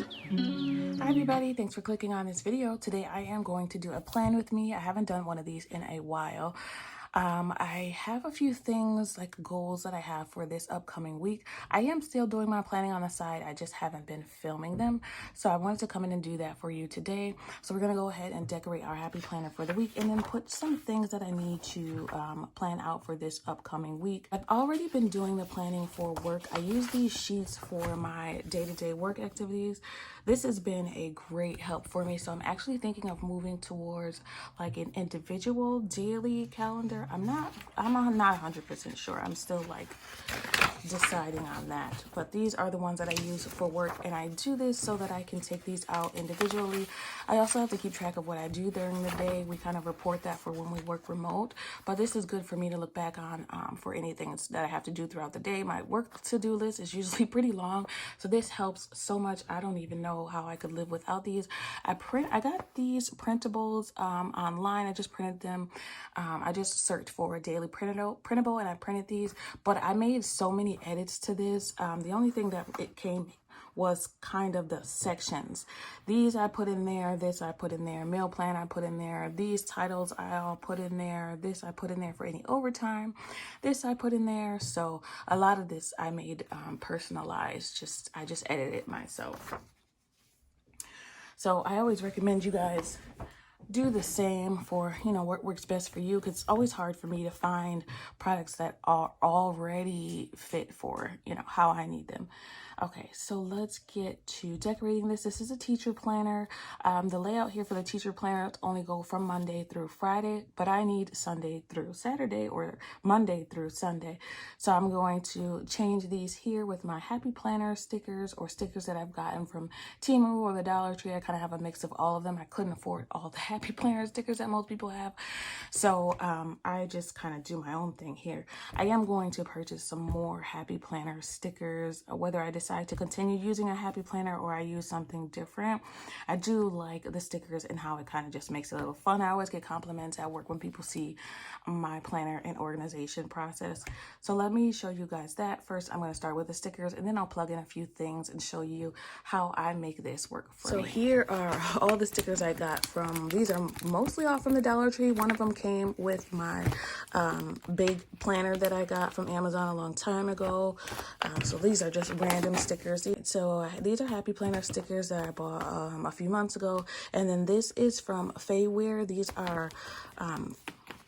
Hi everybody, thanks for clicking on this video. Today I am going to do a plan with me. I haven't done one of these in a while. I have a few things like goals that I have for this upcoming week. I am still doing my planning on the side. I just haven't been filming them. So I wanted to come in and do that for you today. So we're going to go ahead and decorate our Happy Planner for the week and then put some things that I need to plan out for this upcoming week. I've already been doing the planning for work. I use these sheets for my day-to-day work activities. This has been a great help for me. So I'm actually thinking of moving towards like an individual daily calendar. I'm not 100% sure. I'm still like deciding on that, but these are the ones that I use for work, and I do this so that I can take these out individually. I also have to keep track of what I do during the day. We kind of report that for when we work remote, but this is good for me to look back on for anything that I have to do throughout the day. My work to-do list is usually pretty long, so this helps so much. I don't even know how I could live without these. I got these printables online. I just printed them. I just searched for a daily printable and I printed these, but I made so many edits to this. The only thing that it came was kind of the sections. These I put in there, this I put in there, meal plan I put in there, these titles I all put in there, this I put in there for any overtime, this I put in there. So a lot of this I made personalized, I just edited it myself. So I always recommend you guys do the same for, what works best for you, because it's always hard for me to find products that are already fit for, how I need them. Okay, so let's get to decorating this. This is a teacher planner. The layout here for the teacher planner only go from Monday through Friday, but I need Sunday through Saturday or Monday through Sunday. So I'm going to change these here with my Happy Planner stickers or stickers that I've gotten from Temu or the Dollar Tree. I kind of have a mix of all of them. I couldn't afford all the Happy Planner stickers that most people have. So I just kind of do my own thing here. I am going to purchase some more Happy Planner stickers, whether I decide to continue using a Happy Planner or I use something different. I do like the stickers and how it kind of just makes it a little fun. I always get compliments at work when people see my planner and organization process. So let me show you guys that. First, I'm going to start with the stickers and then I'll plug in a few things and show you how I make this work for me. So here are all the stickers I got from, these are mostly all from the Dollar Tree. One of them came with my big planner that I got from Amazon a long time ago. So these are just random stickers. So these are Happy Planner stickers that I bought a few months ago. And then this is from Faywear. These are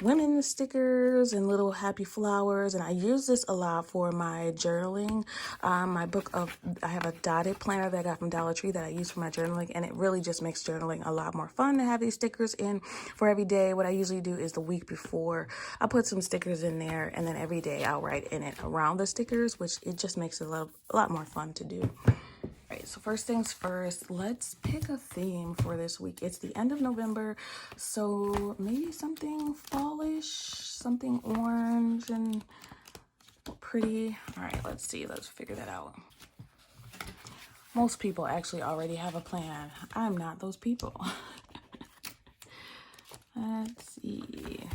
women's stickers and little happy flowers, and I use this a lot for my journaling. I have a dotted planner that I got from Dollar Tree that I use for my journaling, and it really just makes journaling a lot more fun to have these stickers in for every day. What I usually do is the week before I put some stickers in there, and then every day I'll write in it around the stickers, which it just makes it a lot more fun to do. Right, so first things first, let's pick a theme for this week. It's the end of November, so maybe something fallish, something orange and pretty. All right, let's see. Let's figure that out. Most people actually already have a plan. I'm not those people. Let's see.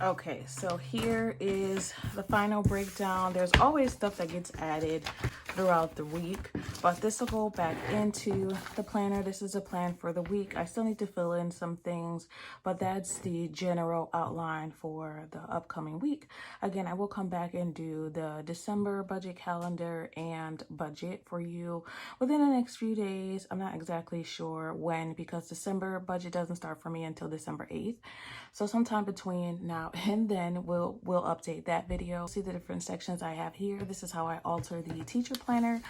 Okay, so here is the final breakdown. There's always stuff that gets added throughout the week, but this will go back into the planner. This is a plan for the week. I still need to fill in some things, but that's the general outline for the upcoming week. Again, I will come back and do the December budget calendar and budget for you within the next few days. I'm not exactly sure when, because December budget doesn't start for me until December 8th. So sometime between now and then we'll update that video. See the different sections I have here. This is how I alter the teacher planner.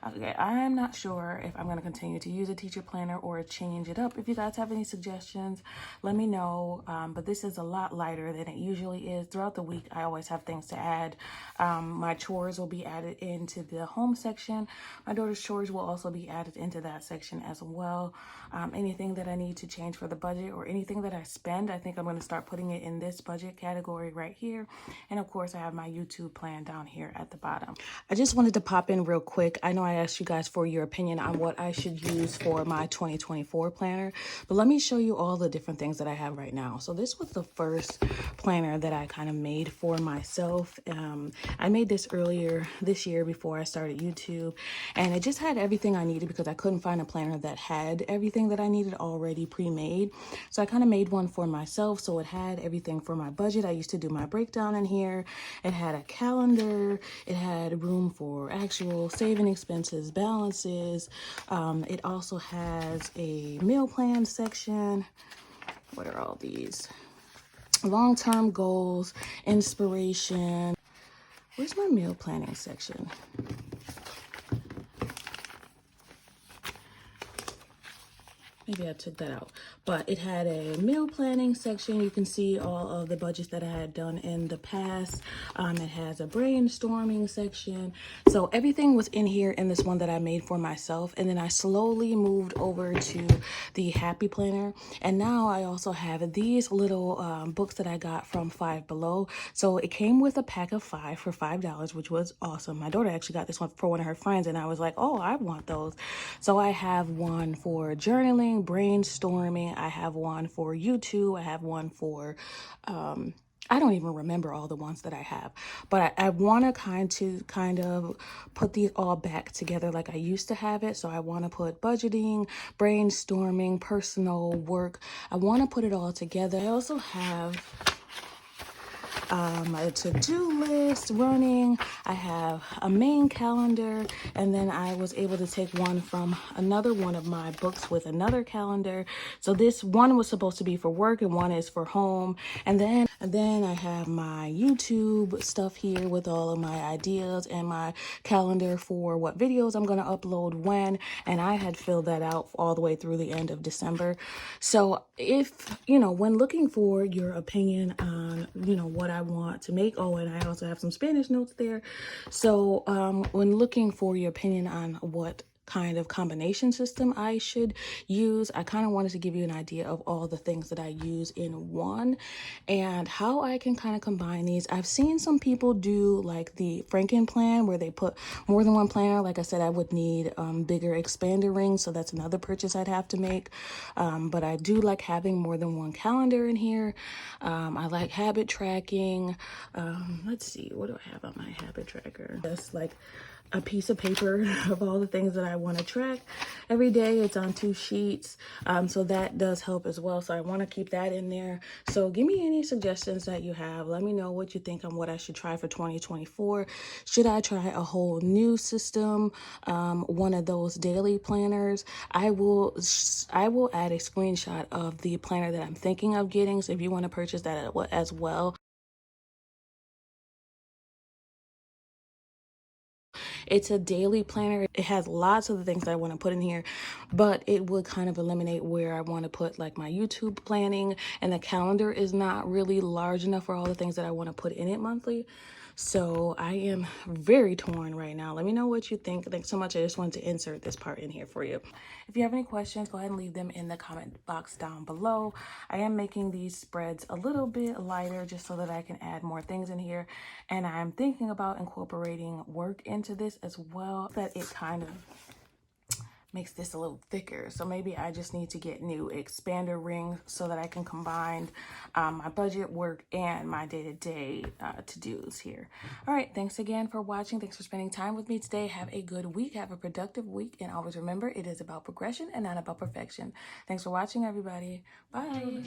Okay, I'm not sure if I'm going to continue to use a teacher planner or change it up. If you guys have any suggestions, let me know. But this is a lot lighter than it usually is. Throughout the week, I always have things to add. My chores will be added into the home section. My daughter's chores will also be added into that section as well. Anything that I need to change for the budget or anything that I spend, I think I'm going to start putting it in this budget category right here. And of course, I have my YouTube plan down here at the bottom. I just wanted to pop in real quick. I know I asked you guys for your opinion on what I should use for my 2024 planner, but let me show you all the different things that I have right now. So this was the first planner that I kind of made for myself. I made this earlier this year before I started YouTube, and it just had everything I needed because I couldn't find a planner that had everything that I needed already pre-made. So I kind of made one for myself. So it had everything for my budget. I used to do my breakdown in here. It had a calendar. It had room for actual saving expenses, balances. It also has a meal plan section. What are all these? Long-term goals, inspiration. Where's my meal planning section? Maybe I took that out, but it had a meal planning section. You can see all of the budgets that I had done in the past. It has a brainstorming section. So everything was in here in this one that I made for myself. And then I slowly moved over to the Happy Planner. And now I also have these little books that I got from Five Below. So it came with a pack of 5 for $5, which was awesome. My daughter actually got this one for one of her friends, and I was like, oh, I want those. So I have one for journaling, brainstorming. I have one for YouTube. I have one for I don't even remember all the ones that I have, but I want to kind of put these all back together like I used to have it. So I want to put budgeting, brainstorming, personal work. I want to put it all together. I also have a to-do list running. I have a main calendar, and then I was able to take one from another one of my books with another calendar. So this one was supposed to be for work and one is for home. And then I have my YouTube stuff here with all of my ideas and my calendar for what videos I'm going to upload when. And I had filled that out all the way through the end of December. So if, when looking for your opinion on, what I want to make. Oh, and I also have some Spanish notes there. So when looking for your opinion on what kind of combination system I should use, I kind of wanted to give you an idea of all the things that I use in one and how I can kind of combine these. I've seen some people do like the Frixion plan where they put more than one planner. Like I said, I would need bigger expander rings, so that's another purchase I'd have to make. But I do like having more than one calendar in here. I like habit tracking. Let's see, what do I have on my habit tracker? Just like a piece of paper of all the things that I want to track every day. It's on 2 sheets. So that does help as well. So I want to keep that in there. So give me any suggestions that you have. Let me know what you think on what I should try for 2024. Should I try a whole new system? One of those daily planners? I will add a screenshot of the planner that I'm thinking of getting. So if you want to purchase that as well, it's a daily planner. It has lots of the things that I want to put in here, but it would kind of eliminate where I want to put like my YouTube planning, and the calendar is not really large enough for all the things that I want to put in it monthly. So I am very torn right now. Let me know what you think. Thanks so much. I just wanted to insert this part in here for you. If you have any questions, go ahead and leave them in the comment box down below. I am making these spreads a little bit lighter just so that I can add more things in here. And I'm thinking about incorporating work into this as well, that it kind of makes this a little thicker. So maybe I just need to get new expander rings so that I can combine my budget work and my day-to-day to-dos here. All right, thanks again for watching. Thanks for spending time with me today. Have a good week. Have a productive week. And always remember, it is about progression and not about perfection. Thanks for watching, everybody. Bye.